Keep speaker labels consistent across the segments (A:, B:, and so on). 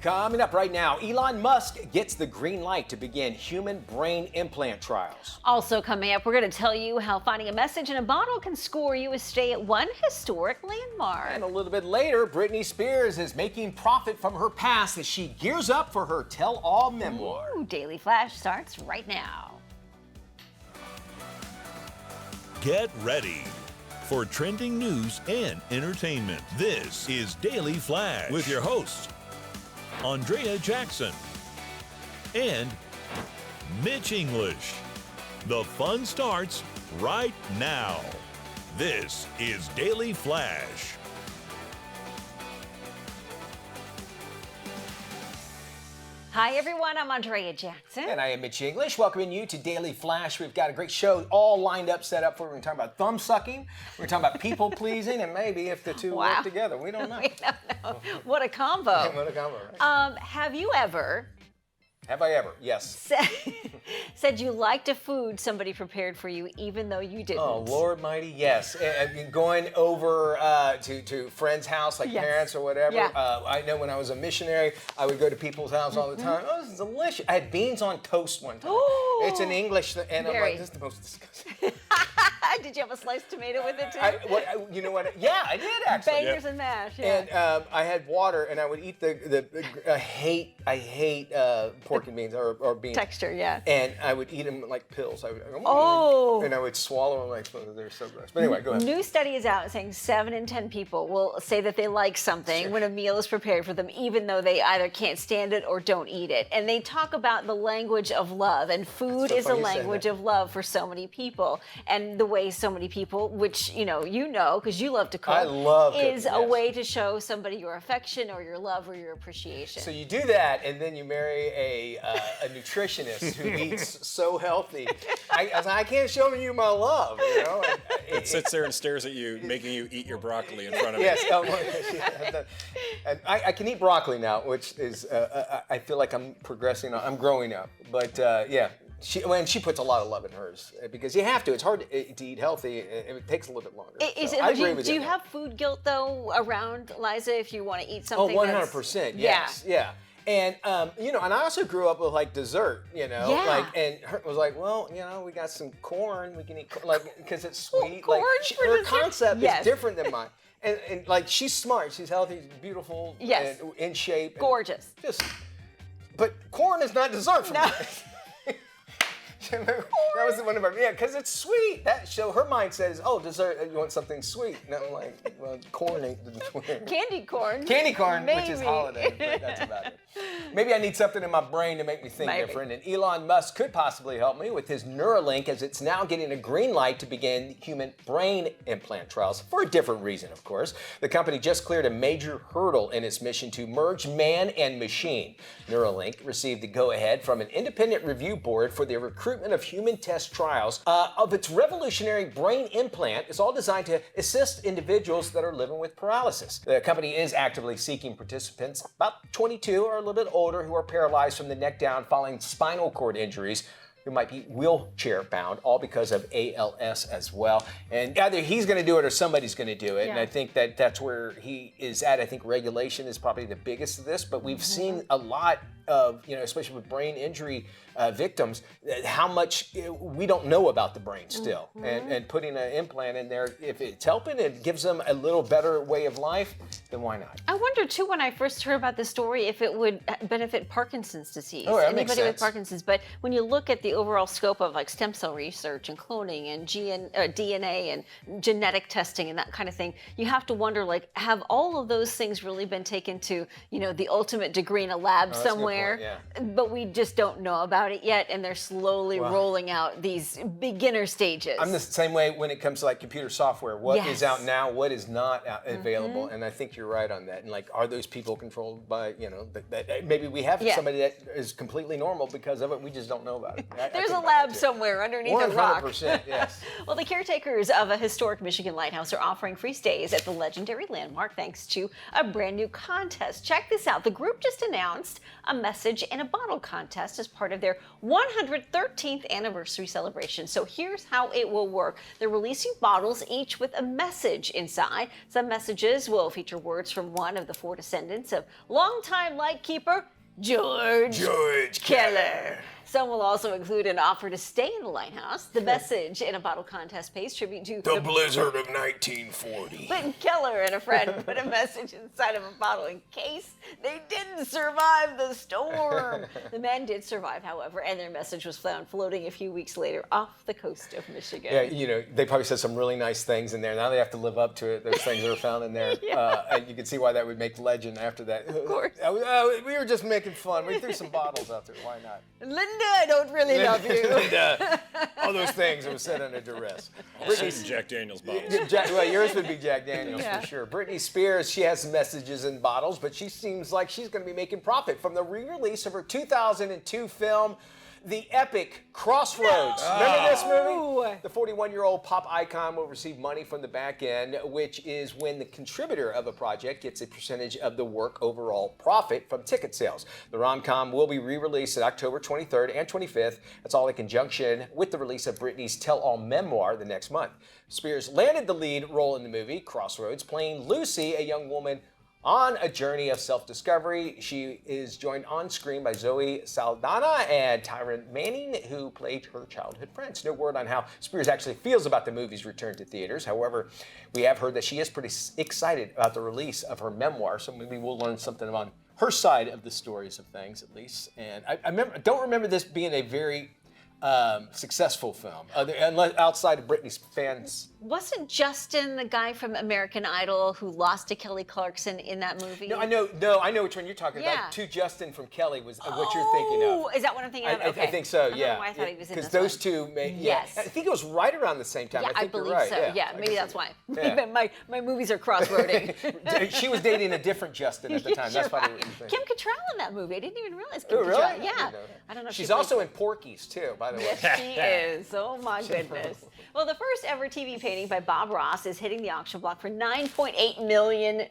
A: Coming up right now, Elon Musk gets the green light to begin human brain implant trials.
B: Also coming up, we're going to tell you how finding a message in a bottle can score you a stay at one historic landmark.
A: And a little bit later, Britney Spears is making profit from her past as she gears up for her tell-all memoir.
B: Ooh, Daily Flash starts right now.
C: Get ready for trending news and entertainment. This is Daily Flash with your hosts, Andrea Jackson and Mitch English. The fun starts right now. This is Daily Flash.
B: Hi everyone, I'm Andrea Jackson.
A: And I am Mitch English, welcoming you to Daily Flash. We've got a great show all lined up, set up for. We're going to talk about thumb sucking, we're talking about people pleasing, and maybe if the two work together. We don't know.
B: We don't know. What a combo.
A: What a combo, right?
B: Have you ever
A: Have I ever? Yes.
B: said you liked a food somebody prepared for you even though you didn't?
A: Oh, Lord mighty, yes. And going over to friends' house, like
B: Yes.
A: parents or whatever.
B: Yeah.
A: I know when I was a missionary, I would go to people's house all the time. Oh, this is delicious. I had beans on toast one time.
B: Ooh.
A: It's an English thing, and I'm
B: Very.
A: like, this is the most disgusting.
B: Did you have a sliced tomato with it too?
A: You know what? Yeah, I did actually.
B: Bangers and mash, yeah.
A: And I had water, and I would eat I hate pork and beans or beans.
B: Texture, yeah.
A: And I would eat them like pills.
B: Oh.
A: And I would swallow them like they're so gross. But anyway, go ahead.
B: New study is out saying 7 in 10 people will say that they like something when a meal is prepared for them, even though they either can't stand it or don't eat it. And they talk about the language of love, and food
A: so
B: is a
A: funny you say
B: language
A: that.
B: of love for so many people. And the way so many people, which you know because you love to cook,
A: I love cooking,
B: is a
A: yes.
B: way to show somebody your affection or your love or your appreciation.
A: So you do that, and then you marry a nutritionist who eats so healthy. I can't show you my love, you know.
D: It sits there and stares at you, making you eat your broccoli in front of
A: Yes,
D: you.
A: oh my gosh, yeah. And I can eat broccoli now, which is I feel like I'm progressing. I'm growing up, but yeah. She puts a lot of love in hers because you have to. It's hard to eat healthy. It takes a little bit longer. I agree with
B: do
A: you.
B: you have food guilt though around Liza if you want to eat something?
A: Oh, 100%. Yes. Yeah. And and I also grew up with like dessert,
B: Yeah.
A: and her was like, well, we got some corn, we can eat, because it's sweet.
B: Corn for
A: her
B: dessert?
A: concept
B: Yes.
A: is different than mine. And like she's smart, she's healthy, she's beautiful,
B: Yes.
A: and in shape. and
B: Gorgeous.
A: But corn is not dessert for me. That was one of our, because it's sweet. So her mind says, oh, dessert, you want something sweet. And I'm like, well, corn ain't the dessert.
B: Candy corn.
A: Candy corn, which is
B: Maybe.
A: holiday, but that's about it. Maybe I need something in my brain to make me think
B: Maybe.
A: different. And Elon Musk could possibly help me with his Neuralink, as it's now getting a green light to begin human brain implant trials for a different reason, of course. The company just cleared a major hurdle in its mission to merge man and machine. Neuralink received the go-ahead from an independent review board for the recruitment of human test trials of its revolutionary brain implant. Is all designed to assist individuals that are living with paralysis. The company is actively seeking participants about 22 or a little bit older who are paralyzed from the neck down following spinal cord injuries, who might be wheelchair bound, all because of ALS as well. And either he's going to do it or somebody's going to do it.
B: Yeah.
A: And I think that's where he is at. I think regulation is probably the biggest of this, but we've seen a lot of, especially with brain injury victims, how much we don't know about the brain still. And putting an implant in there, if it's helping, it gives them a little better way of life, then why not?
B: I wonder too when I first heard about this story if it would benefit Parkinson's disease.
A: Oh, that makes
B: Anybody with
A: sense.
B: Parkinson's. But when you look at the overall scope of like stem cell research and cloning and DNA and genetic testing and that kind of thing, you have to wonder have all of those things really been taken to the ultimate degree in a lab
A: that's a good
B: somewhere?
A: point, yeah.
B: But we just don't know about it yet, and they're slowly rolling out these beginner stages.
A: I'm the same way when it comes to like computer software. What is
B: Yes.
A: out now? What is not available? And I think you're right on that. And like, are those people controlled by, maybe we have
B: Yeah.
A: somebody that is completely normal because of it. We just don't know about it.
B: There's a
A: think about
B: lab
A: that, too.
B: somewhere underneath a rock.
A: 100%, yes.
B: Well, the caretakers of a historic Michigan lighthouse are offering free stays at the legendary landmark thanks to a brand new contest. Check this out. The group just announced a message in a bottle contest as part of their 113th anniversary celebration. So here's how it will work. They're releasing bottles, each with a message inside. Some messages will feature words from one of the 4 descendants of longtime lightkeeper George Keller. Some will also include an offer to stay in the lighthouse. The message in a bottle contest pays tribute to
A: The blizzard of 1940.
B: when Keller and a friend put a message inside of a bottle in case they didn't survive the storm. The men did survive, however, and their message was found floating a few weeks later off the coast of Michigan.
A: Yeah, you know, they probably said some really nice things in there. Now they have to live up to it. Those things that are found in there. And you can see why that would make legend after that. Of
B: course.
A: We were just making fun. We threw some bottles out there. Why not?
B: Linda, I don't really love you.
A: And, all those things that were said under duress.
D: Brittany's Jack Daniels bottles.
A: Well, yours would be Jack Daniels
B: Yeah.
A: for sure. Britney Spears, she has some messages in bottles, but she seems like she's going to be making profit from the re-release of her 2002 film, the epic Crossroads. Remember this movie? The 41-year-old pop icon will receive money from the back end, which is when the contributor of a project gets a percentage of the work overall profit from ticket sales. The rom-com will be re-released on October 23rd and 25th. That's all in conjunction with the release of Britney's tell-all memoir the next month. Spears landed the lead role in the movie, Crossroads, playing Lucy, a young woman on a journey of self-discovery. She is joined on screen by Zoe Saldana and Tyron Manning, who played her childhood friends. No word on how Spears actually feels about the movie's return to theaters. However, we have heard that she is pretty excited about the release of her memoir, so maybe we'll learn something on her side of the stories of things, at least. And I don't remember this being a very successful film, unless outside of Britney's fans.
B: Wasn't Justin the guy from American Idol who lost to Kelly Clarkson in that movie?
A: No, I know which one you're talking
B: Yeah.
A: about. To Justin from Kelly was what you're thinking of.
B: Oh, is that what I'm thinking of?
A: I
B: Okay.
A: think so,
B: I don't know
A: yeah.
B: why I thought he was in
A: Because
B: this
A: those
B: one.
A: two made,
B: Yes.
A: I think it was right around the same time.
B: Yeah,
A: I think
B: believe
A: you're right.
B: so.
A: Yeah,
B: Maybe that's why.
A: Yeah.
B: my movies are cross-roading.
A: She was dating a different Justin at the time. That's
B: You're
A: probably
B: right.
A: what you're thinking.
B: Kim Cattrall in that movie. I didn't even realize Kim
A: Oh, really?
B: Cattrall.
A: I
B: Yeah.
A: didn't know.
B: I don't know if
A: She's
B: she
A: also
B: plays-
A: in Porky's too, by the way.
B: Yes, she is. Oh my goodness. Well, the first ever TV painting by Bob Ross is hitting the auction block for $9.8 million.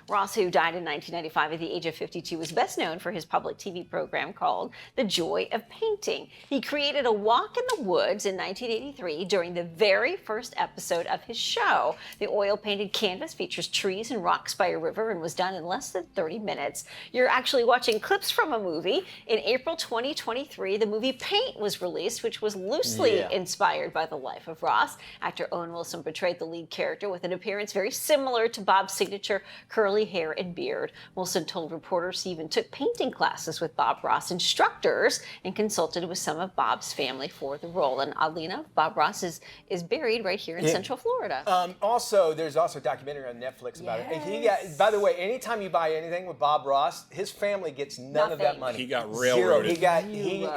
B: Ross, who died in 1995 at the age of 52, was best known for his public TV program called The Joy of Painting. He created a walk in the woods in 1983 during the very first episode of his show. The oil-painted canvas features trees and rocks by a river and was done in less than 30 minutes. You're actually watching clips from a movie. In April 2023, the movie Paint was released, which was loosely inspired by the life of Ross. Actor Owen Wilson portrayed the lead character with an appearance very similar to Bob's signature curly hair and beard. Wilson told reporters he even took painting classes with Bob Ross instructors and consulted with some of Bob's family for the role. And oddly enough, Bob Ross is buried right here in Central Florida.
A: There's also a documentary on Netflix about it. He got, by the way, anytime you buy anything with Bob Ross, his family gets none of that
B: Nothing.
A: money.
D: He got
A: Zero.
D: railroaded.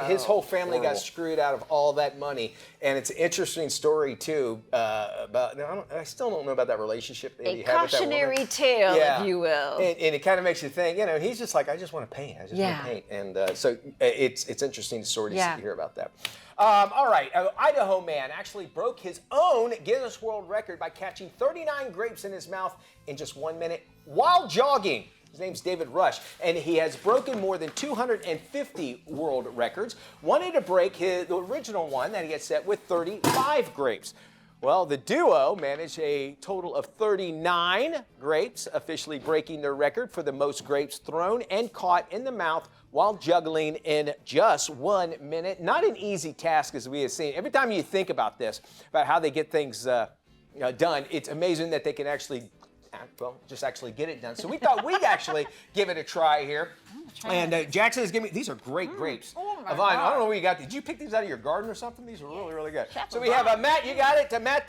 A: His whole family got
D: Horrible.
A: screwed out of all that money. And it's an interesting story too about. I still don't know about that relationship that
B: A
A: he had with that woman.
B: cautionary tale, if you will.
A: And it kind of makes you think. He's just like, I just want to paint. I just want to paint. And so it's interesting story to hear about that. All right, Idaho man actually broke his own Guinness World Record by catching 39 grapes in his mouth in just 1 minute while jogging. His name's David Rush, and he has broken more than 250 world records, wanting to break the original one that he had set with 35 grapes. Well, the duo managed a total of 39 grapes, officially breaking their record for the most grapes thrown and caught in the mouth while juggling in just 1 minute. Not an easy task, as we have seen. Every time you think about this, about how they get things done, it's amazing that they can actually just actually get it done. So we thought we'd actually give it a try here. And Jackson is giving me, these are great grapes.
B: Oh my
A: Yvonne, I
B: God.
A: don't know where you got these. Did you pick these out of your garden or something? These are really, really good.
B: Chef
A: So we have Matt, you got it. Matt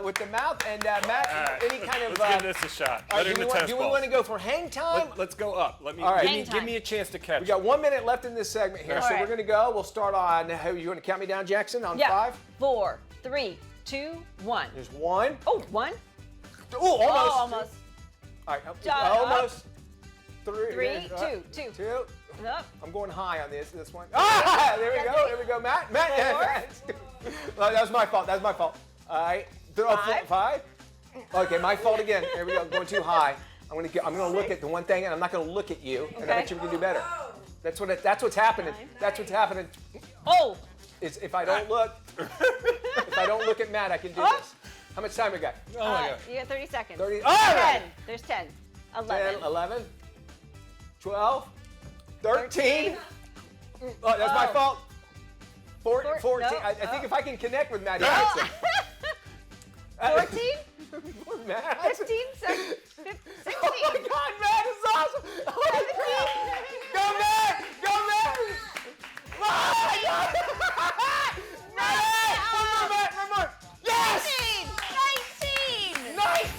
A: with the mouth. And Matt,
D: All right,
A: any kind of.
D: let's give this a shot.
A: all right,
D: Let her in the test
A: do we
D: balls.
A: want to go for hang time?
D: Let's go up.
A: All right.
B: Hang
D: Give
B: time.
D: me a chance to catch.
A: We got 1 minute left in this segment here.
B: All
A: So
B: right.
A: we're going to go. We'll start on, you want to count me down, Jackson, on 5?
B: 4, 3, 2, 1.
A: There's 1.
B: Oh, 1.
A: Oh, almost.
B: Oh, almost.
A: All right,
B: Up.
A: almost.
B: Three, two. Up.
A: I'm going high on this one. Ah! There we go, Matt. Oh, that was my fault. All right. Five. Okay, my fault again. There we go. I'm going too high. I'm gonna look at the one thing, and I'm not gonna look at you. And I bet you we can do better. That's what's happening. That's what's happening.
B: Oh.
A: Is if I don't look at Matt, I can do this. How much time we got?
D: Oh my God.
B: You got 30 seconds.
A: 30.
B: 10. There's 10. 11.
A: 10, 11, 12, 13. Oh, that's my fault. 14.
B: No.
A: I think if I can connect with Matt, he gets it.
B: 14?
A: Matt.
B: 15? 16?
A: Oh my God, Matt is awesome. Oh my God. Go, Matt. Oh my God. Matt. One more. Yes.
B: 19!
A: 19.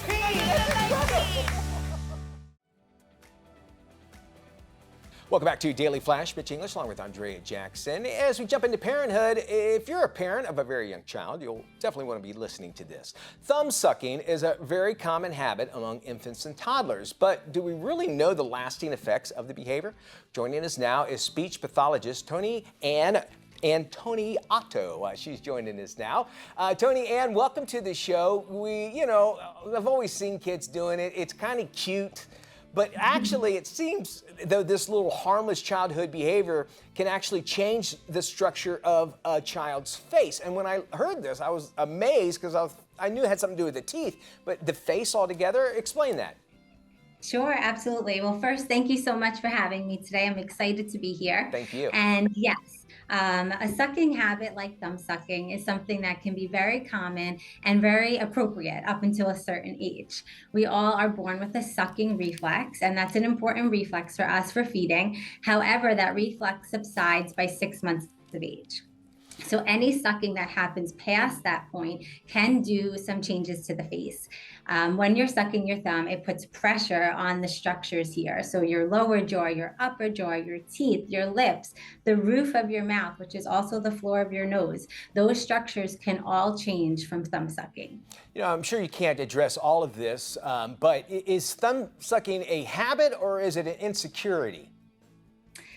A: Welcome back to Daily Flash, Mitch English, along with Andrea Jackson. As we jump into parenthood, if you're a parent of a very young child, you'll definitely want to be listening to this. Thumb sucking is a very common habit among infants and toddlers, but do we really know the lasting effects of the behavior? Joining us now is speech pathologist Toni-Ann Antoniato. She's joining us now. Toni-Ann, welcome to the show. I've always seen kids doing it. It's kind of cute. But actually, it seems, though, this little harmless childhood behavior can actually change the structure of a child's face. And when I heard this, I was amazed because I knew it had something to do with the teeth, but the face altogether, explain that.
E: Sure, absolutely. Well, first, thank you so much for having me today. I'm excited to be here.
A: Thank you.
E: And yes, a sucking habit like thumb sucking is something that can be very common and very appropriate up until a certain age. We all are born with a sucking reflex, and that's an important reflex for us for feeding. However, that reflex subsides by 6 months of age. So any sucking that happens past that point can do some changes to the face. When you're sucking your thumb, it puts pressure on the structures here. So your lower jaw, your upper jaw, your teeth, your lips, the roof of your mouth, which is also the floor of your nose. Those structures can all change from thumb sucking.
A: I'm sure you can't address all of this, but is thumb sucking a habit or is it an insecurity?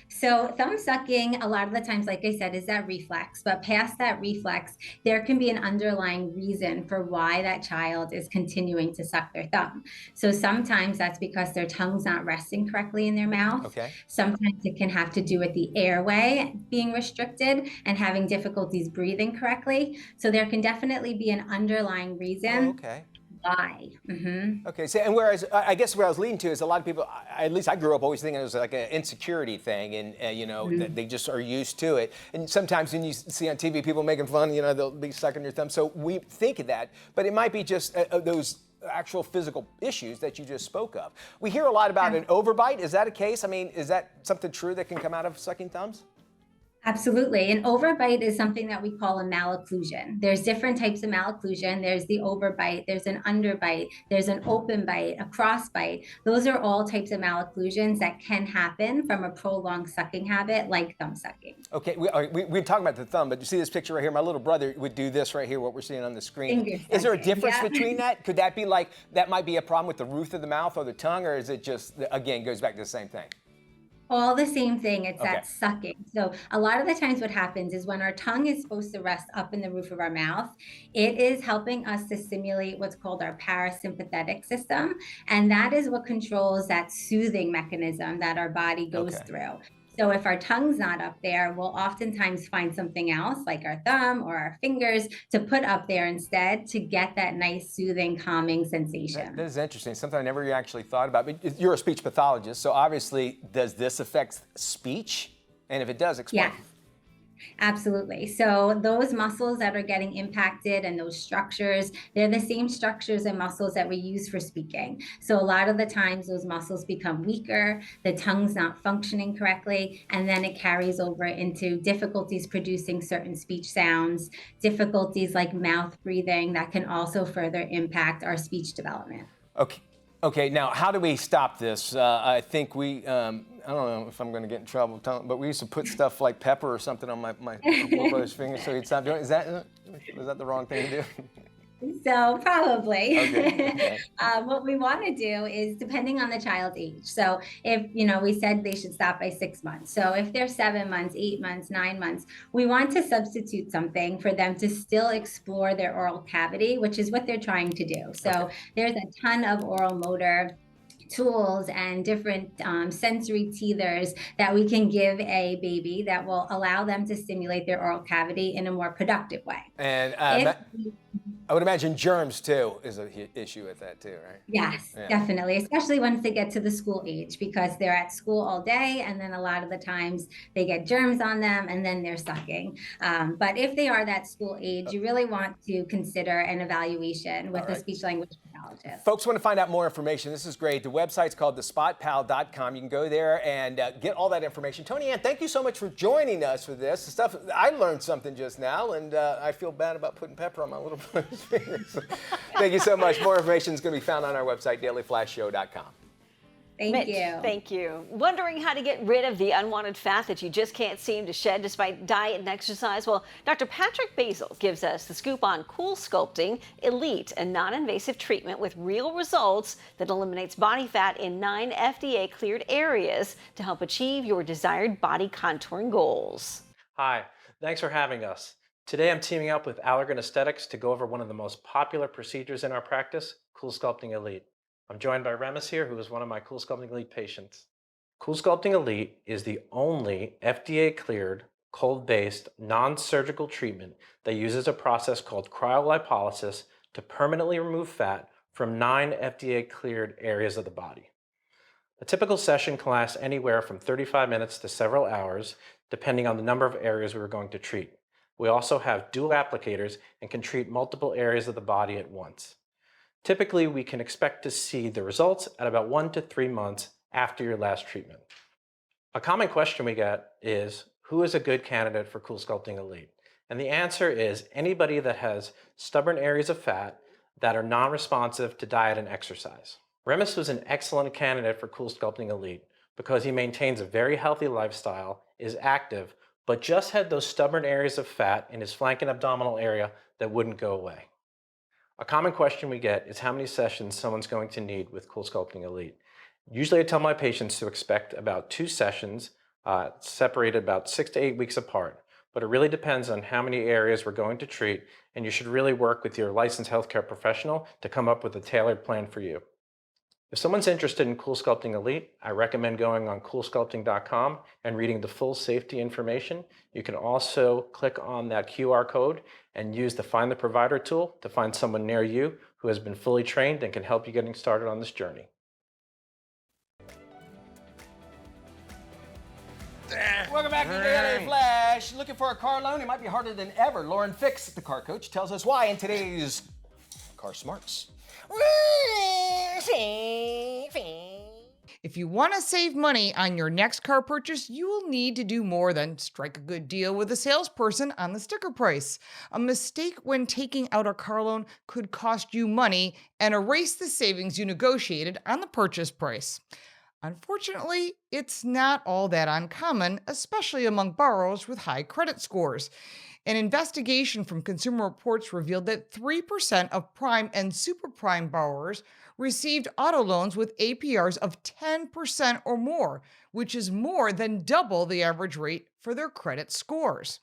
E: So thumb sucking, a lot of the times, like I said, is that reflex, but past that reflex, there can be an underlying reason for why that child is continuing to suck their thumb. So sometimes that's because their tongue's not resting correctly in their mouth.
A: Okay.
E: Sometimes it can have to do with the airway being restricted and having difficulties breathing correctly. So there can definitely be an underlying reason.
A: Oh, okay.
E: Why?
A: Okay, so and whereas I guess where I was leading to is a lot of people, at least I grew up always thinking it was like an insecurity thing, and that they just are used to it. And sometimes when you see on TV people making fun, they'll be sucking their thumb. So we think of that, but it might be just those actual physical issues that you just spoke of. We hear a lot about an overbite. Is that a case? I mean, is that something true that can come out of sucking thumbs?
E: Absolutely. An overbite is something that we call a malocclusion. There's different types of malocclusion. There's the overbite, there's an underbite, there's an open bite, a cross bite. Those are all types of malocclusions that can happen from a prolonged sucking habit like thumb sucking.
A: Okay, we're talking about the thumb, but you see this picture right here? My little brother would do this right here, what we're seeing on the screen. Is there a difference between that? Could that be like, that might be a problem with the roof of the mouth or the tongue, or is it just, again, goes back to the same thing?
E: All the same thing, it's
A: Okay.
E: that sucking. So a lot of the times what happens is when our tongue is supposed to rest up in the roof of our mouth, it is helping us to stimulate what's called our parasympathetic system. And that is what controls that soothing mechanism that our body goes
A: Okay.
E: through. So if our tongue's not up there, we'll oftentimes find something else like our thumb or our fingers to put up there instead to get that nice, soothing, calming sensation.
A: That is interesting, something I never actually thought about. But you're a speech pathologist, so obviously, does this affect speech? And if it does, explain.
E: Yeah. Absolutely. So those muscles that are getting impacted and those structures, they're the same structures and muscles that we use for speaking. So a lot of the times those muscles become weaker, the tongue's not functioning correctly, and then it carries over into difficulties producing certain speech sounds, difficulties like mouth breathing that can also further impact our speech development.
A: Okay, now how do we stop this? I think I don't know if I'm going to get in trouble, but we used to put stuff like pepper or something on my little brother's finger so he'd stop doing it. Was that the wrong thing to do?
E: So probably.
A: Okay.
E: What we want to do is depending on the child's age. So if, we said they should stop by 6 months. So if they're 7 months, 8 months, 9 months, we want to substitute something for them to still explore their oral cavity, which is what they're trying to do.
A: Okay.
E: So there's a ton of oral motor tools and different sensory teethers that we can give a baby that will allow them to stimulate their oral cavity in a more productive way.
A: And
E: If
A: I would imagine germs too is an issue with that too, right?
E: Yes,
A: Yeah.
E: definitely, especially once they get to the school age because they're at school all day and then a lot of the times they get germs on them and then they're sucking. But if they are that school age, you really want to consider an evaluation with a speech language pathologist.
A: Folks want to find out more information. This is great. The website's called thespotpal.com. You can go there and get all that information. Toni-Ann, thank you so much for joining us for this. The stuff I learned something just now, and I feel bad about putting pepper on my little brother's fingers. Thank you so much. More information is going to be found on our website, dailyflashshow.com.
E: Thank
B: Mitch,
E: you.
B: thank you. Wondering how to get rid of the unwanted fat that you just can't seem to shed despite diet and exercise? Well, Dr. Patrick Basil gives us the scoop on Cool Sculpting Elite, a non-invasive treatment with real results that eliminates body fat in 9 FDA-cleared areas to help achieve your desired body contouring goals.
F: Hi, thanks for having us. Today I'm teaming up with Allergan Aesthetics to go over one of the most popular procedures in our practice, Cool Sculpting Elite. I'm joined by Remus here, who is one of my Cool Sculpting Elite patients. Cool Sculpting Elite is the only FDA-cleared, cold-based, non-surgical treatment that uses a process called cryolipolysis to permanently remove fat from 9 FDA-cleared areas of the body. A typical session can last anywhere from 35 minutes to several hours, depending on the number of areas we are going to treat. We also have dual applicators and can treat multiple areas of the body at once. Typically, we can expect to see the results at about 1 to 3 months after your last treatment. A common question we get is, who is a good candidate for Cool Sculpting Elite? And the answer is anybody that has stubborn areas of fat that are non-responsive to diet and exercise. Remus was an excellent candidate for Cool Sculpting Elite because he maintains a very healthy lifestyle, is active, but just had those stubborn areas of fat in his flank and abdominal area that wouldn't go away. A common question we get is how many sessions someone's going to need with Cool Sculpting Elite. Usually I tell my patients to expect about 2 sessions, separated about 6 to 8 weeks apart. But it really depends on how many areas we're going to treat, and you should really work with your licensed healthcare professional to come up with a tailored plan for you. If someone's interested in Cool Sculpting Elite, I recommend going on coolsculpting.com and reading the full safety information. You can also click on that QR code and use the Find the Provider tool to find someone near you who has been fully trained and can help you getting started on this journey.
A: Welcome back to Daily Flash. Looking for a car loan? It might be harder than ever. Lauren Fix, the car coach, tells us why in today's Car Smarts.
G: If you want to save money on your next car purchase, you will need to do more than strike a good deal with a salesperson on the sticker price. A mistake when taking out a car loan could cost you money and erase the savings you negotiated on the purchase price. Unfortunately, it's not all that uncommon, especially among borrowers with high credit scores. An investigation from Consumer Reports revealed that 3% of prime and super prime borrowers received auto loans with APRs of 10% or more, which is more than double the average rate for their credit scores.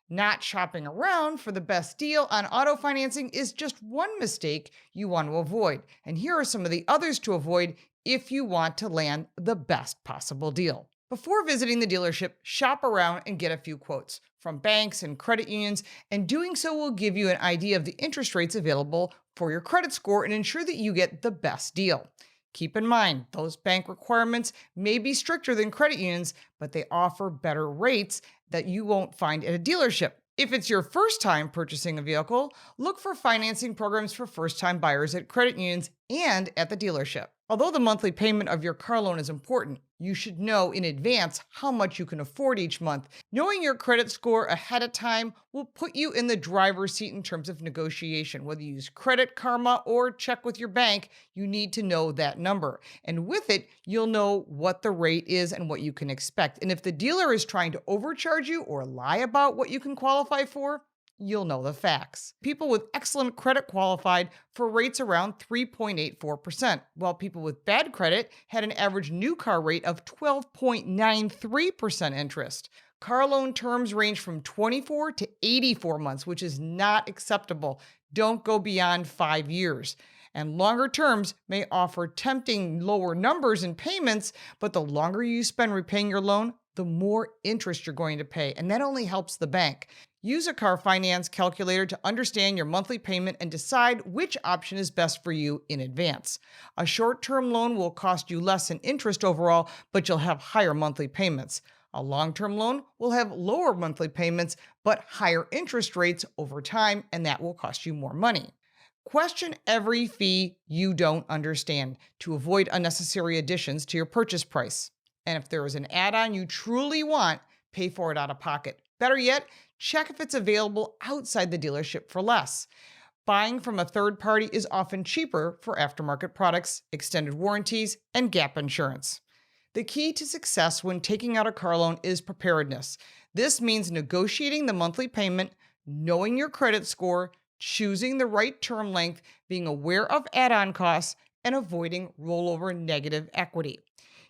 G: Not shopping around for the best deal on auto financing is just one mistake you want to avoid. And here are some of the others to avoid if you want to land the best possible deal. Before visiting the dealership, shop around and get a few quotes from banks and credit unions, and doing so will give you an idea of the interest rates available for your credit score and ensure that you get the best deal. Keep in mind, those bank requirements may be stricter than credit unions, but they offer better rates that you won't find at a dealership. If it's your first time purchasing a vehicle, look for financing programs for first-time buyers at credit unions and at the dealership. Although the monthly payment of your car loan is important, you should know in advance how much you can afford each month. Knowing your credit score ahead of time will put you in the driver's seat in terms of negotiation. Whether you use Credit Karma or check with your bank, you need to know that number. And with it, you'll know what the rate is and what you can expect. And if the dealer is trying to overcharge you or lie about what you can qualify for, you'll know the facts. People with excellent credit qualified for rates around 3.84%, while people with bad credit had an average new car rate of 12.93% interest. Car loan terms range from 24 to 84 months, which is not acceptable. Don't go beyond 5 years. And longer terms may offer tempting lower numbers in payments, but the longer you spend repaying your loan, the more interest you're going to pay, and that only helps the bank. Use a car finance calculator to understand your monthly payment and decide which option is best for you in advance. A short-term loan will cost you less in interest overall, but you'll have higher monthly payments. A long-term loan will have lower monthly payments, but higher interest rates over time, and that will cost you more money. Question every fee you don't understand to avoid unnecessary additions to your purchase price. And if there is an add-on you truly want, pay for it out of pocket. Better yet, check if it's available outside the dealership for less. Buying from a third party is often cheaper for aftermarket products, extended warranties, and gap insurance. The key to success when taking out a car loan is preparedness. This means negotiating the monthly payment, knowing your credit score, choosing the right term length, being aware of add-on costs, and avoiding rollover negative equity.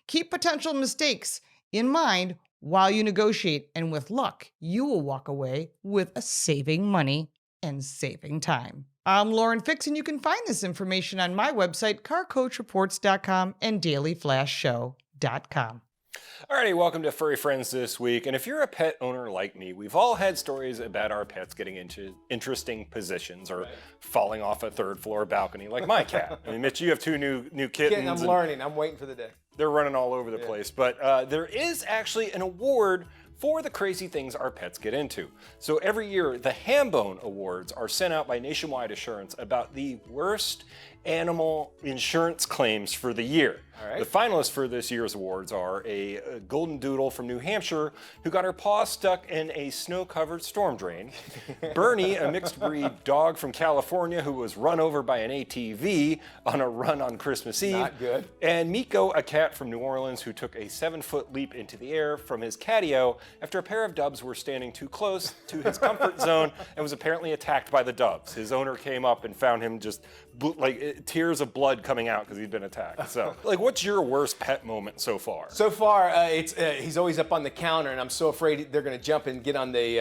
G: Keep potential mistakes in mind while you negotiate, and with luck, you will walk away with saving money and saving time. I'm Lauren Fix, and you can find this information on my website, carcoachreports.com and dailyflashshow.com.
D: Alrighty, welcome to Furry Friends this week. And if you're a pet owner like me, we've all had stories about our pets getting into interesting positions or falling off a third floor balcony, like my cat. I mean, Mitch, you have two new kittens.
A: I'm learning. I'm waiting for the day.
D: They're running all over the place. But there is actually an award for the crazy things our pets get into. So every year, the Hambone Awards are sent out by Nationwide Assurance about the worst animal insurance claims for the year.
A: All right.
D: The finalists for this year's awards are a golden doodle from New Hampshire who got her paw stuck in a snow-covered storm drain, Bernie, a mixed breed dog from California who was run over by an ATV on a run on Christmas Eve,
A: Not good.
D: and Miko, a cat from New Orleans who took a 7-foot leap into the air from his catio after a pair of doves were standing too close to his comfort zone and was apparently attacked by the doves. His owner came up and found him just tears of blood coming out because he'd been attacked. So, what's your worst pet moment so far?
A: So far, he's always up on the counter, and I'm so afraid they're going to jump and get on the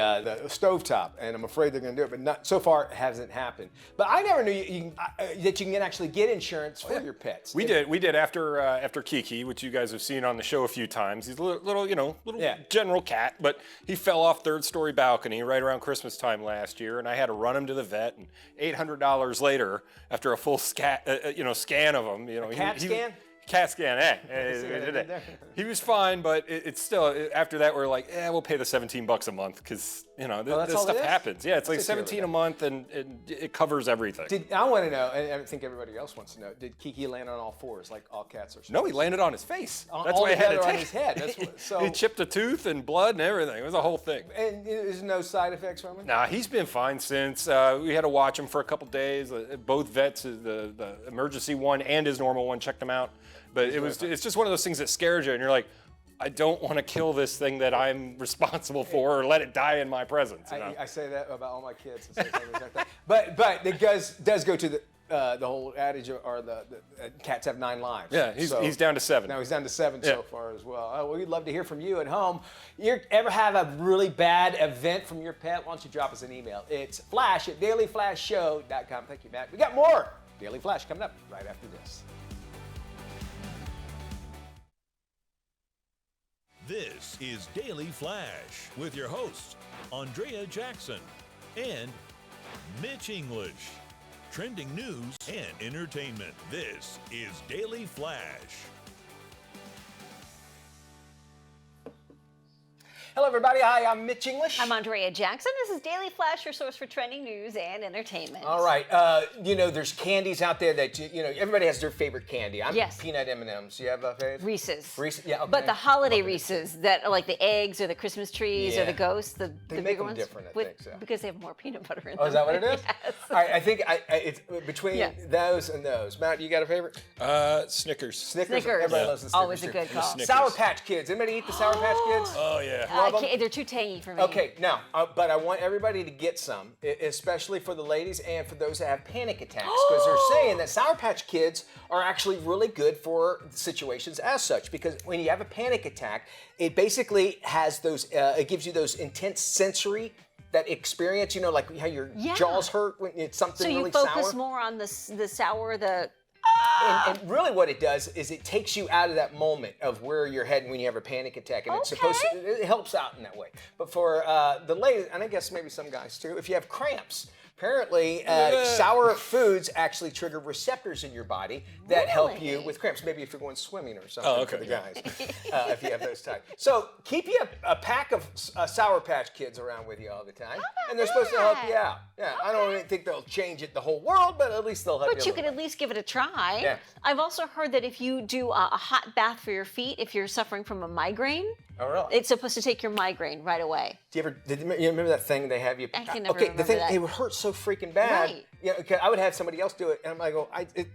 A: stovetop, and I'm afraid they're going to do it. But so far, it hasn't happened. But I never knew that you can actually get insurance for your pets.
D: We did after Kiki, which you guys have seen on the show a few times. He's a little general cat, but he fell off third-story balcony right around Christmas time last year, and I had to run him to the vet. And $800 later, after a full scan of him,
A: CAT scan.
D: CAT scan, he was fine, but it's still, after that, we're like, we'll pay the $17 a month because, this stuff happens. Yeah, it's like $17 a month and it covers everything.
A: I want to know, and I think everybody else wants to know, did Kiki land on all fours like all cats are supposed to?
D: No, he landed on his face.
A: That's why I had to take his head.
D: He chipped a tooth and blood and everything. It was a whole thing.
A: And there's no side effects from it?
D: Nah, he's been fine since. We had to watch him for a couple days. Both vets, the emergency one and his normal one, checked him out. But it's just one of those things that scares you, and you're like, I don't want to kill this thing that I'm responsible for or let it die in my presence.
A: I say that about all my kids. And things like that. But it does go to the whole adage, or the cats have 9 lives.
D: Yeah, he's down to 7.
A: Now he's down to 7 so far as well. Well, we'd love to hear from you at home. You ever have a really bad event from your pet? Why don't you drop us an email? It's flash@dailyflashshow.com. Thank you, Matt. We got more Daily Flash coming up right after this.
C: This is Daily Flash with your hosts, Andrea Jackson and Mitch English. Trending news and entertainment. This is Daily Flash.
A: Hello, everybody. Hi, I'm Mitch English.
B: I'm Andrea Jackson. This is Daily Flash, your source for trending news and entertainment.
A: All right. There's candies out there that, everybody has their favorite candy. I'm peanut M&Ms. You have a favorite?
B: Reese's.
A: Reese's, yeah, okay.
B: But the holiday Reese's that are like the eggs or the Christmas trees or the ghosts, the
A: they
B: bigger
A: make them
B: ones.
A: different, I think so.
B: Because they have more peanut butter in them.
A: Oh, is that what it is?
B: Yes.
A: All right, I think it's between those and those. Matt, you got a favorite?
D: Snickers.
A: Snickers. Everybody loves the Snickers.
B: Always a good call.
A: Sour Patch Kids. Anybody eat the Sour Patch Kids?
D: Oh, yeah.
A: of them.
B: They're too tangy for me.
A: Okay, now, but I want everybody to get some, especially for the ladies and for those that have panic attacks, because they're saying that Sour Patch Kids are actually really good for situations as such, because when you have a panic attack, it basically has those, it gives you those intense sensory that experience, you know, like how your jaws hurt when it's something really sour.
B: So you focus more on the sour,
A: And really what it does is it takes you out of that moment of where you're heading when you have a panic attack. And it's supposed to, it helps out in that way. But for the ladies, and I guess maybe some guys too, if you have cramps, apparently sour foods actually trigger receptors in your body that help you with cramps. Maybe if you're going swimming or something for the guys, if you have those types. So keep you a pack of Sour Patch Kids around with you all the time. And they're supposed to help you out. Yeah, I don't really think they'll change the whole world, but at least they'll help you.
B: But you can at least give it a try.
A: Yeah.
B: I've also heard that if you do a hot bath for your feet, if you're suffering from a migraine, it's supposed to take your migraine right away.
A: Do you remember that thing they have you?
B: I can never remember that.
A: It would hurt so freaking bad.
B: Right.
A: Yeah, I would have somebody else do it, and I'm like,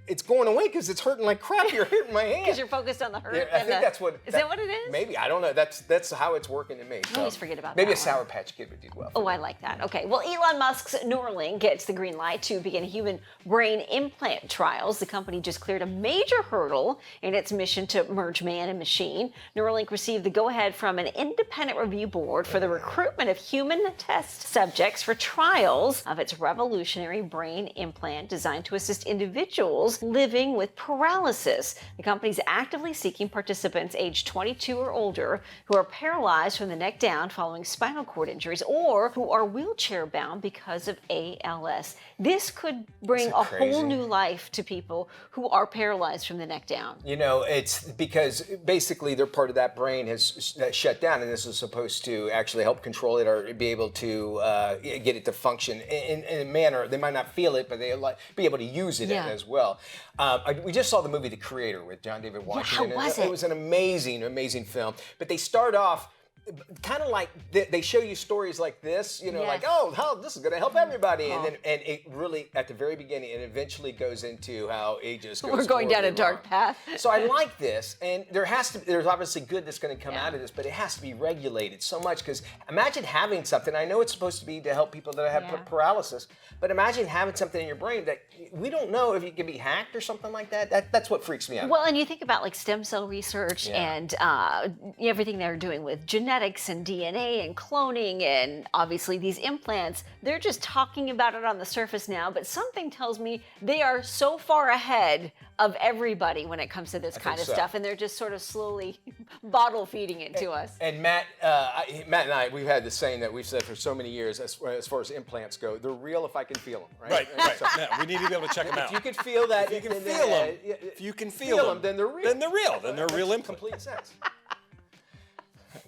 A: it's going away because it's hurting like crap. You're hurting my hand.
B: Because you're focused on the hurt.
A: Yeah, I think that's what.
B: Is that what it is?
A: Maybe, I don't know. That's how it's working to me.
B: I always forget about
A: maybe
B: that
A: a Sour Patch Kid would do well.
B: Oh, I like that. Okay. Well, Elon Musk's Neuralink gets the green light to begin human brain implant trials. The company just cleared a major hurdle in its mission to merge man and machine. Neuralink received the go-ahead from an independent review board for the recruitment of human test subjects for trials of its revolutionary brain implant designed to assist individuals living with paralysis. The company's actively seeking participants aged 22 or older who are paralyzed from the neck down following spinal cord injuries or who are wheelchair bound because of ALS. This could bring a whole new life to people who are paralyzed from the neck down.
A: You know, it's because basically their part of that brain has shut down, and this is supposed to actually help control it or be able to get it to function in a manner. They might not feel it, but they'll be able to use it as well. We just saw the movie The Creator with John David Washington.
B: How was it?
A: It was an amazing, amazing film. But they start off kind of like they show you stories like this, you know, like, oh, this is going to help everybody, and it really at the very beginning, it eventually goes into how it just goes.
B: We're going down a dark path.
A: So I like this, and there's obviously good that's going to come out of this, but it has to be regulated so much, because imagine having something. I know it's supposed to be to help people that have paralysis, but imagine having something in your brain that we don't know if it can be hacked or something like that. That's what freaks me out.
B: Well, and you think about like stem cell research and everything they're doing with genetics and DNA and cloning and obviously these implants. They're just talking about it on the surface now, but something tells me they are so far ahead of everybody when it comes to this kind of stuff, and they're just sort of slowly bottle feeding it to us.
A: And Matt and I, we've had this saying that we've said for so many years, as far as implants go, they're real if I can feel them, right?
D: Right. So, yeah, we need to be able to check them out.
A: If you can feel that,
D: if you can feel them,
A: then they're real.
D: Then they're real. Then they're real implants.
A: Complete sense.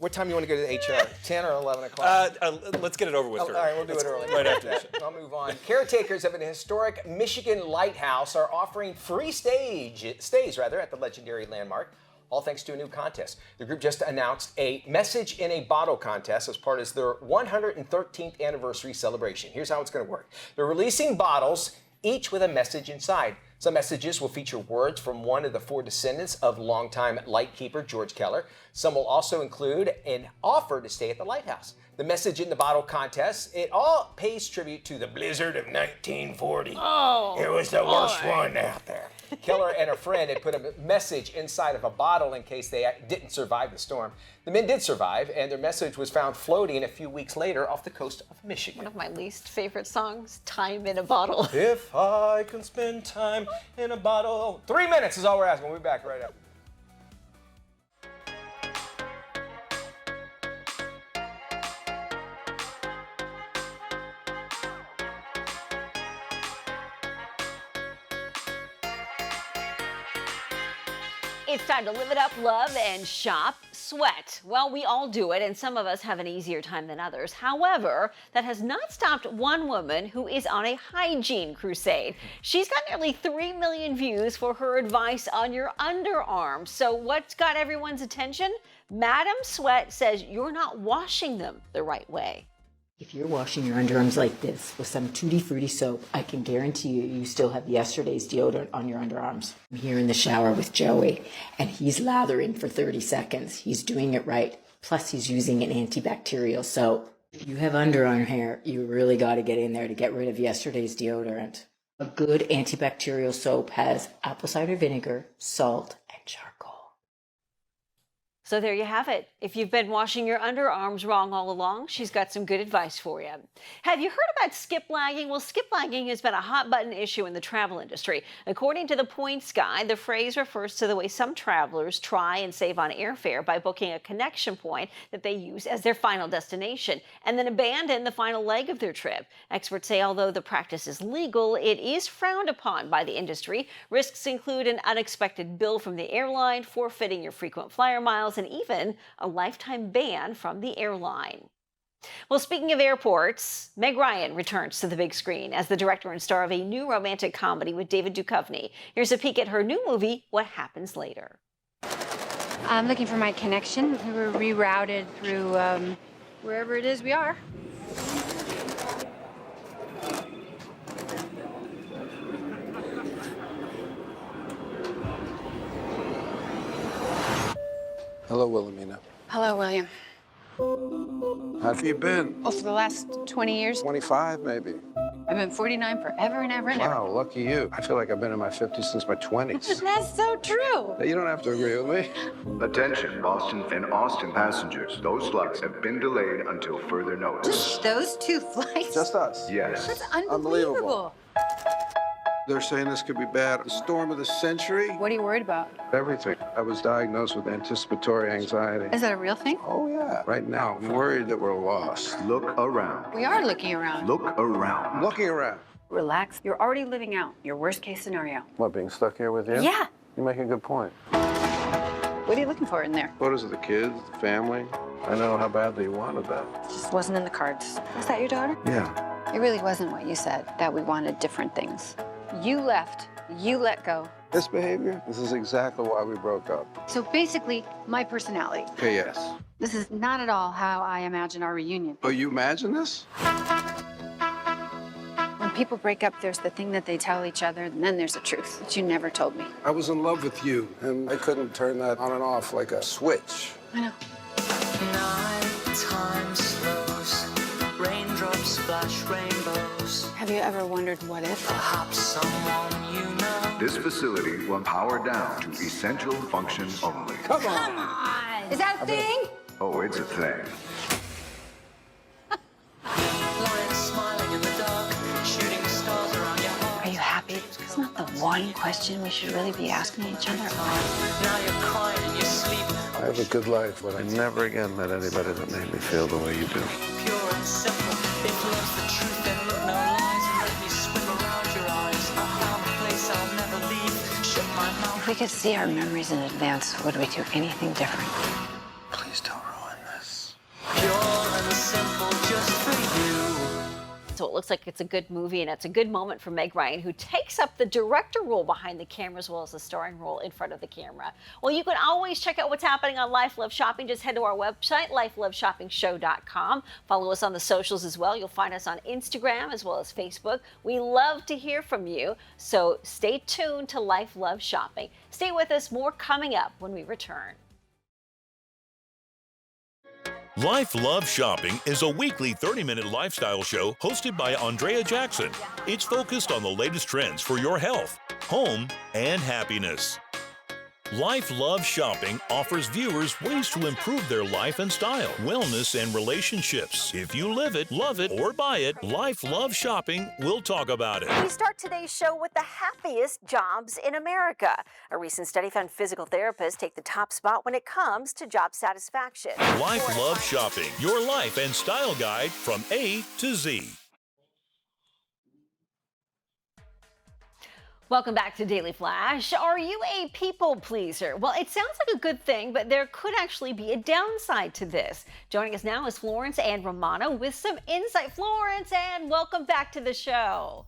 A: What time do you want to go to the HR? 10 or 11 o'clock?
D: Let's get it over with.
A: All right, we'll do it early.
D: Right after this.
A: I'll move on. Caretakers of an historic Michigan lighthouse are offering free stays at the legendary landmark, all thanks to a new contest. The group just announced a Message in a Bottle contest as part of their 113th anniversary celebration. Here's how it's going to work. They're releasing bottles, each with a message inside. Some messages will feature words from one of the 4 descendants of longtime lightkeeper George Keller. Some will also include an offer to stay at the lighthouse. The Message in the Bottle contest, it all pays tribute to the blizzard of 1940. Oh, it was the worst one out there. Keller and a friend had put a message inside of a bottle in case they didn't survive the storm. The men did survive, and their message was found floating a few weeks later off the coast of Michigan.
B: One of my least favorite songs, Time in a Bottle.
A: If I can spend time in a bottle. 3 minutes is all we're asking. We'll be back right after.
B: It's time to live it up, love, and shop. Sweat. Well, we all do it, and some of us have an easier time than others. However, that has not stopped one woman who is on a hygiene crusade. She's got nearly 3 million views for her advice on your underarms. So what's got everyone's attention? Madam Sweat says you're not washing them the right way.
H: If you're washing your underarms like this with some Tutti Frutti soap, I can guarantee you still have yesterday's deodorant on your underarms. I'm here in the shower with Joey, and he's lathering for 30 seconds. He's doing it right. Plus, he's using an antibacterial soap. If you have underarm hair, you really got to get in there to get rid of yesterday's deodorant. A good antibacterial soap has apple cider vinegar, salt, and charcoal.
B: So there you have it. If you've been washing your underarms wrong all along, she's got some good advice for you. Have you heard about skip lagging? Well, skip lagging has been a hot button issue in the travel industry. According to the Points Guide, the phrase refers to the way some travelers try and save on airfare by booking a connection point that they use as their final destination and then abandon the final leg of their trip. Experts say although the practice is legal, it is frowned upon by the industry. Risks include an unexpected bill from the airline, forfeiting your frequent flyer miles, and even a lifetime ban from the airline. Well, speaking of airports, Meg Ryan returns to the big screen as the director and star of a new romantic comedy with David Duchovny. Here's a peek at her new movie, What Happens Later.
I: I'm looking for my connection. We were rerouted through wherever it is we are.
J: Hello, Wilhelmina.
I: Hello, William.
J: How have you been?
I: Oh, for the last 20 years?
J: 25, maybe.
I: I've been 49 forever and ever and ever.
J: Wow, lucky you. I feel like I've been in my 50s since my 20s.
I: That's so true.
J: You don't have to agree with me.
K: Attention, Boston and Austin passengers. Those flights have been delayed until further notice.
I: Just those two flights?
J: Just us.
K: Yes.
I: That's unbelievable.
J: They're saying this could be bad. The storm of the century?
I: What are you worried about?
J: Everything. I was diagnosed with anticipatory anxiety.
I: Is that a real thing?
J: Oh, yeah. Right now, I'm worried that we're lost.
K: Look around.
I: We are looking around.
K: Look around.
J: I'm looking around.
I: Relax. You're already living out your worst case scenario.
J: What, being stuck here with you?
I: Yeah.
J: You make a good point.
I: What are you looking for in there?
J: Photos of the kids, the family. I know how badly you wanted that.
I: It just wasn't in the cards. Was that your daughter?
J: Yeah.
I: It really wasn't what you said, that we wanted different things. You left, you let go.
J: This behavior, this is exactly why we broke up.
I: So basically, my personality.
J: Okay, yes.
I: This is not at all how I imagine our reunion.
J: Oh, you imagine this?
I: When people break up, there's the thing that they tell each other, and then there's the truth that you never told me.
J: I was in love with you, and I couldn't turn that on and off like a switch.
I: I know.
L: Nighttime slows, raindrops splash rainbows.
I: Have you ever wondered what if?
L: Perhaps someone you know.
K: This facility will power down to essential functions only.
J: Come on!
I: Is that a thing?
K: Oh, it's a thing.
L: Lying smiling in the dark, shooting stars around your heart.
I: Are you happy? It's not the one question we should really be asking each other.
L: Now you're crying in your sleep.
J: I have a good life, but I never again met anybody that made me feel the way you do.
L: Pure and simple. If love's the truth, then look no lies. Let me swim around your eyes. I found a place I'll never leave. Shut my mouth.
I: If we could see our memories in advance, would we do anything different?
J: Please don't ruin this.
L: Pure and simple, just for you.
B: So it looks like it's a good movie, and it's a good moment for Meg Ryan, who takes up the director role behind the camera as well as the starring role in front of the camera. Well, you can always check out what's happening on Life Love Shopping. Just head to our website, lifeloveshopping.show.com. Follow us on the socials as well. You'll find us on Instagram as well as Facebook. We love to hear from you, so stay tuned to Life Love Shopping. Stay with us, more coming up when we return.
C: Life Love Shopping is a weekly 30-minute lifestyle show hosted by Andrea Jackson. It's focused on the latest trends for your health, home, and happiness. Life Love Shopping offers viewers ways to improve their life and style, wellness, and relationships. If you live it, love it, or buy it, Life Love Shopping will talk about it.
B: We start today's show with the happiest jobs in America. A recent study found physical therapists take the top spot when it comes to job satisfaction.
C: Life Love Shopping, your life and style guide from A to Z.
B: Welcome back to Daily Flash. Are you a people pleaser? Well, it sounds like a good thing, but there could actually be a downside to this. Joining us now is Florence Ann Romano with some insight. Florence Ann, welcome back to the show.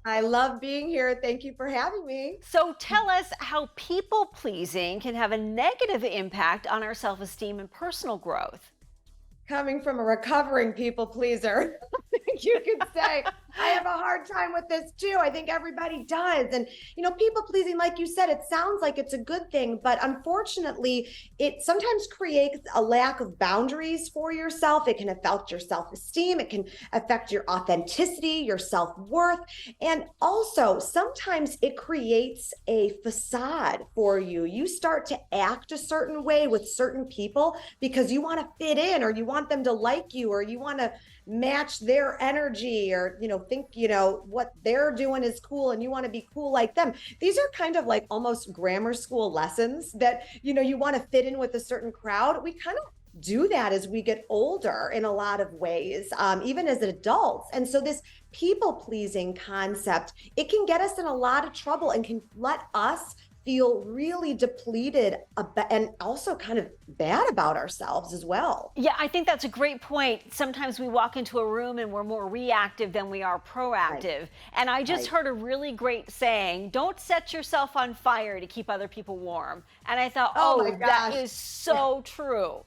M: I love being here. Thank you for having me.
B: So tell us how people pleasing can have a negative impact on our self-esteem and personal growth.
M: coming from a recovering people pleaser, you could say, I have a hard time with this too. I think everybody does. And, people pleasing, like you said, it sounds like it's a good thing, but unfortunately, it sometimes creates a lack of boundaries for yourself. It can affect your self-esteem. It can affect your authenticity, your self-worth. And also, sometimes it creates a facade for you. You start to act a certain way with certain people because you want to fit in, or you want them to like you, or you want to match their energy, or think what they're doing is cool and you want to be cool like them. These are kind of like almost grammar school lessons that you want to fit in with a certain crowd. We kind of do that as we get older in a lot of ways, even as adults. And so this people pleasing concept, it can get us in a lot of trouble and can let us feel really depleted and also kind of bad about ourselves as well.
B: Yeah, I think that's a great point. Sometimes we walk into a room and we're more reactive than we are proactive. Right. And I just heard a really great saying, don't set yourself on fire to keep other people warm. And I thought, that is so true.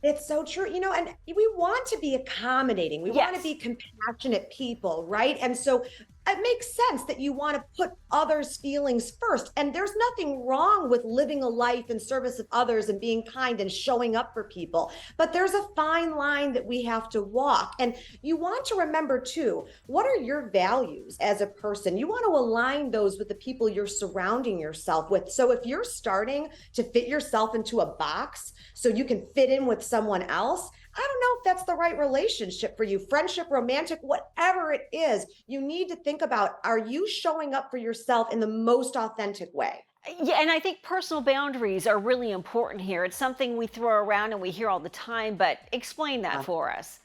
M: It's so true. And we want to be accommodating. We want to be compassionate people, right? And so it makes sense that you want to put others' feelings first. And there's nothing wrong with living a life in service of others and being kind and showing up for people. But there's a fine line that we have to walk. And you want to remember, too, what are your values as a person? You want to align those with the people you're surrounding yourself with. So if you're starting to fit yourself into a box so you can fit in with someone else, I don't know if that's the right relationship for you. Friendship, romantic, whatever it is, you need to think about, are you showing up for yourself in the most authentic way?
B: Yeah, and I think personal boundaries are really important here. It's something we throw around and we hear all the time, but explain that for us.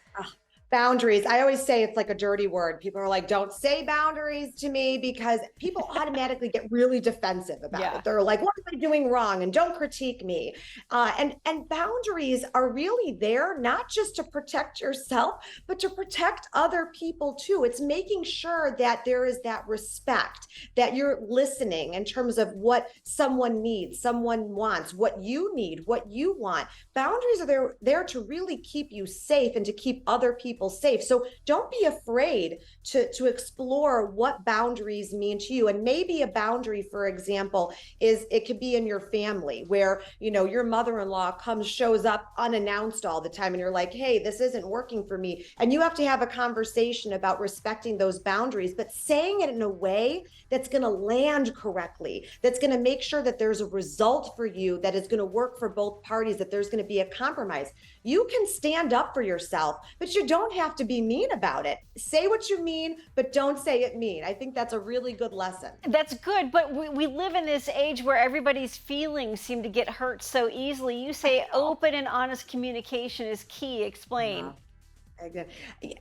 M: Boundaries. I always say it's like a dirty word. People are like, don't say boundaries to me, because people automatically get really defensive about it. They're like, what am I doing wrong? And don't critique me. And boundaries are really there, not just to protect yourself, but to protect other people too. It's making sure that there is that respect, that you're listening in terms of what someone needs, someone wants, what you need, what you want. Boundaries are there to really keep you safe and to keep other people safe. So don't be afraid to explore what boundaries mean to you. And maybe a boundary, for example, is it could be in your family where, your mother-in-law shows up unannounced all the time and you're like, hey, this isn't working for me. And you have to have a conversation about respecting those boundaries, but saying it in a way that's going to land correctly, that's going to make sure that there's a result for you that is going to work for both parties, that there's going to be a compromise. You can stand up for yourself, but you don't have to be mean about it. Say what you mean, but don't say it mean. I think that's a really good lesson.
B: That's good, but we live in this age where everybody's feelings seem to get hurt so easily. You say open and honest communication is key. Explain.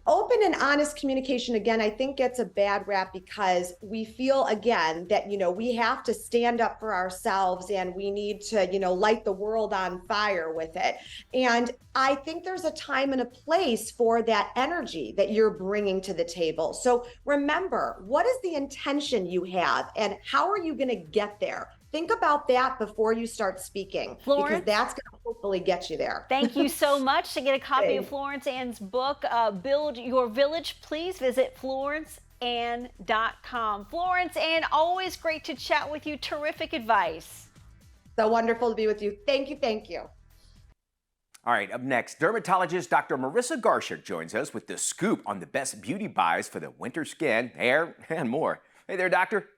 M: Open and honest communication, again, I think gets a bad rap because we feel, again, that, we have to stand up for ourselves and we need to, light the world on fire with it. And I think there's a time and a place for that energy that you're bringing to the table. So remember, what is the intention you have and how are you going to get there? Think about that before you start speaking,
B: Florence,
M: because that's going to hopefully get you there.
B: Thank you so much. To get a copy of Florence Ann's book, Build Your Village, please visit florenceann.com. Florence Ann, always great to chat with you. Terrific advice.
M: So wonderful to be with you. Thank you. Thank you.
A: All right, up next, dermatologist Dr. Marissa Garshik joins us with the scoop on the best beauty buys for the winter skin, hair, and more. Hey there, doctor.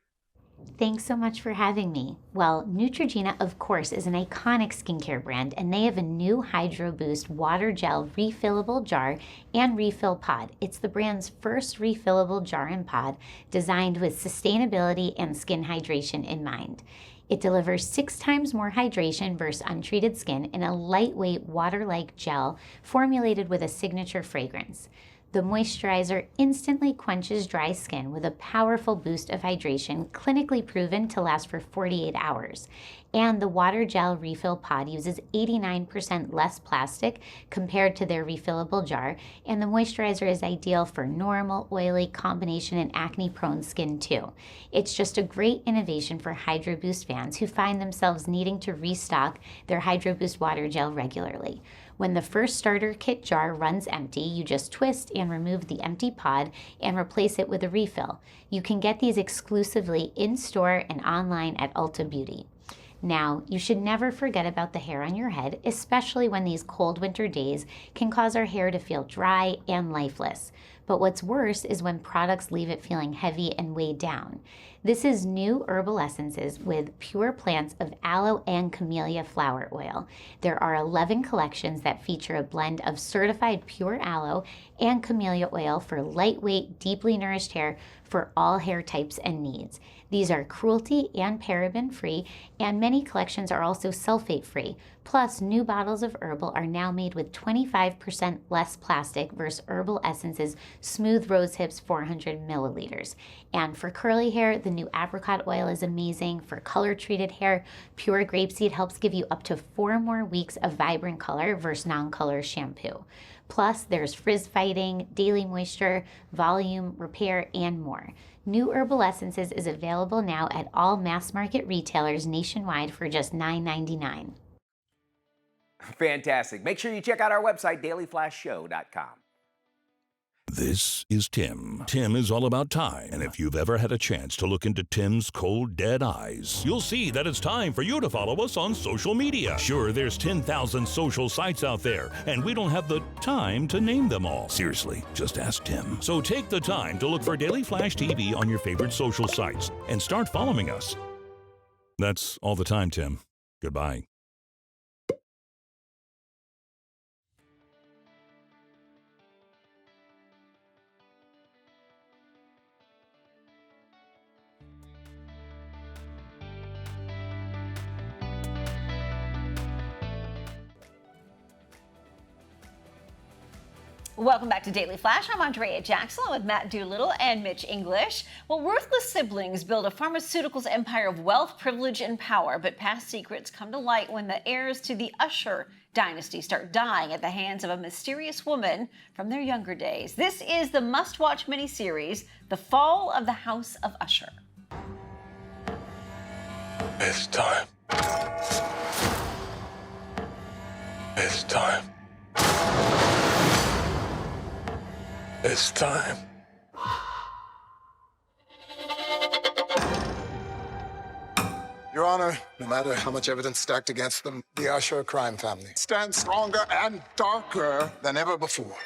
N: Thanks so much for having me. Well, Neutrogena, of course, is an iconic skincare brand, and they have a new Hydro Boost water gel refillable jar and refill pod. It's the brand's first refillable jar and pod designed with sustainability and skin hydration in mind. It delivers 6 times more hydration versus untreated skin in a lightweight water-like gel formulated with a signature fragrance. The moisturizer instantly quenches dry skin with a powerful boost of hydration, clinically proven to last for 48 hours. And the water gel refill pod uses 89% less plastic compared to their refillable jar, and the moisturizer is ideal for normal, oily, combination, and acne-prone skin too. It's just a great innovation for Hydro Boost fans who find themselves needing to restock their Hydro Boost water gel regularly. When the first starter kit jar runs empty, you just twist and remove the empty pod and replace it with a refill. You can get these exclusively in-store and online at Ulta Beauty. Now, you should never forget about the hair on your head, especially when these cold winter days can cause our hair to feel dry and lifeless. But what's worse is when products leave it feeling heavy and weighed down. This is new herbal essences with pure plants of aloe and camellia flower oil. There are 11 collections that feature a blend of certified pure aloe and camellia oil for lightweight, deeply nourished hair for all hair types and needs. These are cruelty and paraben-free, and many collections are also sulfate-free. Plus, new bottles of herbal are now made with 25% less plastic versus Herbal Essence's Smooth Rose Hips 400 milliliters. And for curly hair, the new apricot oil is amazing. For color-treated hair, pure grapeseed helps give you up to 4 more weeks of vibrant color versus non-color shampoo. Plus, there's frizz fighting, daily moisture, volume, repair, and more. New Herbal Essences is available now at all mass market retailers nationwide for just $9.99.
A: Fantastic. Make sure you check out our website, dailyflashshow.com.
C: This is Tim. Tim is all about time, and if you've ever had a chance to look into Tim's cold, dead eyes, you'll see that it's time for you to follow us on social media. Sure, there's 10,000 social sites out there, and we don't have the time to name them all. Seriously, just ask Tim. So take the time to look for Daily Flash TV on your favorite social sites and start following us. That's all the time, Tim. Goodbye.
B: Welcome back to Daily Flash. I'm Andrea Jackson with Matt Doolittle and Mitch English. Well, worthless siblings build a pharmaceuticals empire of wealth, privilege, and power, but past secrets come to light when the heirs to the Usher dynasty start dying at the hands of a mysterious woman from their younger days. This is the must-watch miniseries, The Fall of the House of Usher.
J: It's time. It's time. It's time.
O: Your Honor, no matter how much evidence stacked against them, the Usher crime family stands stronger and darker than ever before.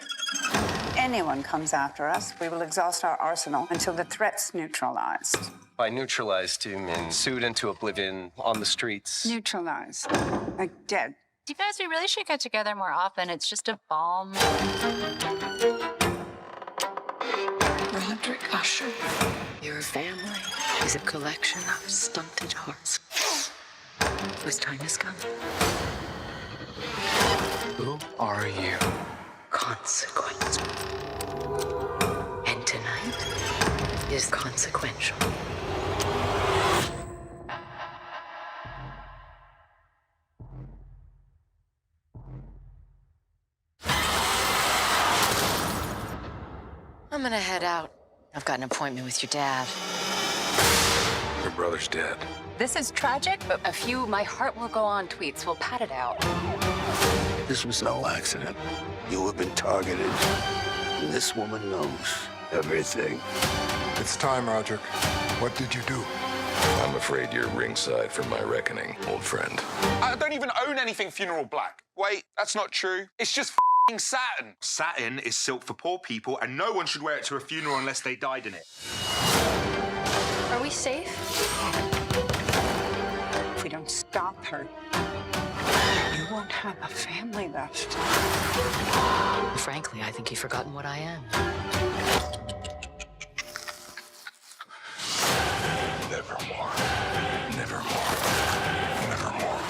P: Anyone comes after us, we will exhaust our arsenal until the threat's neutralized.
Q: By neutralized, you mean sued into oblivion on the streets?
P: Neutralized. Like dead.
R: You guys, we really should get together more often. It's just a balm.
S: Roderick Usher, your family is a collection of stunted hearts whose time has come.
Q: Who are you?
S: Consequence. And tonight is consequential.
T: I'm gonna head out. I've got an appointment with your dad.
J: Your brother's dead.
R: This is tragic, but a few "my heart will go on" tweets will pad it out.
J: This was no accident. You have been targeted. And this woman knows everything.
O: It's time, Roderick. What did you do?
J: I'm afraid you're ringside for my reckoning, old friend.
U: I don't even own anything Funeral Black. Wait, that's not true. It's just satin. Satin is silk for poor people, and no one should wear it to a funeral unless they died in it.
R: Are we safe?
P: If we don't stop her, you won't have a family left.
T: Frankly, I think you've forgotten what I am.
J: Nevermore. Nevermore. Nevermore.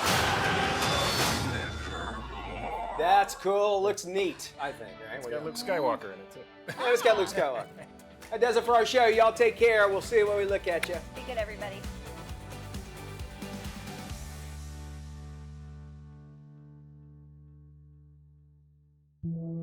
A: That's cool. Looks neat, I think, right?
D: It's got Luke Skywalker in it, too.
A: Yeah, it's got Luke Skywalker. That does it for our show. Y'all take care. We'll see you when we look at you.
B: Be good, everybody.
A: you.